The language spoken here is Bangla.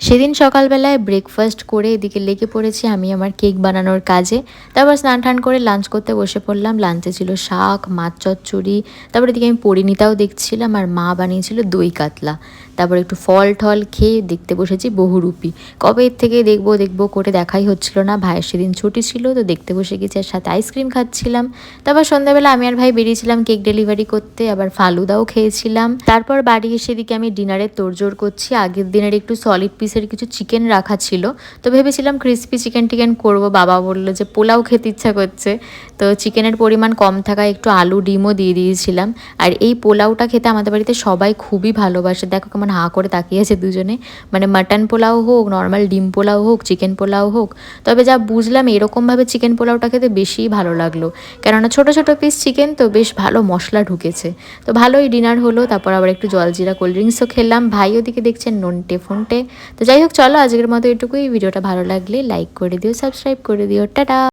সেদিন সকালবেলায় ব্রেকফাস্ট করে এদিকে লেগে পড়েছি আমি আমার কেক বানানোর কাজে। তারপর স্নান টান করে লাঞ্চ করতে বসে পড়লাম। লাঞ্চে ছিল শাক, মাছ চচ্চড়ি, তারপর এদিকে আমি পরিণীতাও দেখছিলাম আর মা বানিয়েছিল দই কাতলা। তারপর একটু ফল টল খেয়ে দেখতে বসেছি বহুরূপী। কবে এর থেকে দেখবো দেখবো করে দেখাই হচ্ছিল না। ভাইয়ের সেদিন ছুটি ছিল তো দেখতে বসে গেছি আর সাথে আইসক্রিম খাচ্ছিলাম। তারপর সন্ধ্যাবেলা আমি আর ভাই বেরিয়েছিলাম কেক ডেলিভারি করতে, আবার ফালুদাও খেয়েছিলাম। তারপর বাড়ি এসে এদিকে আমি ডিনারের তোড়জোড় করছি। আগের দিনের একটু সলিড পিসের কিছু চিকেন রাখা ছিল, তো ভেবেছিলাম ক্রিস্পি চিকেন টিকেন করবো। বাবা বললো যে পোলাও খেতে ইচ্ছা করছে, তো চিকেনের পরিমাণ কম থাকায় একটু আলু ডিমও দিয়ে দিয়েছিলাম। আর এই পোলাওটা খেতে আমাদের বাড়িতে সবাই খুবই ভালোবাসে। দেখো কেমন হাঁ করে তাকিয়ে আছে দুজনে। মানে মাটন পোলাও হোক, নর্মাল ডিম পোলাও হোক, চিকেন পোলাও হোক, তবে যা বুঝলাম এরকমভাবে চিকেন পোলাওটা খেতে বেশিই ভালো লাগলো, কেননা ছোটো ছোটো পিস চিকেন তো বেশ ভালো মশলা ঢুকেছে। তো ভালোই ডিনার হলো। তারপর আবার একটু জলজিরা কোল্ড ড্রিঙ্কসও খেলাম। ভাই ওদিকে দেখছেন নন্টে ফোনটে। তো যাই হোক, চলো আজকের মতো এটুকুই। ভিডিওটা ভালো লাগলে লাইক করে দিও, সাবস্ক্রাইব করে দিও। টাটা।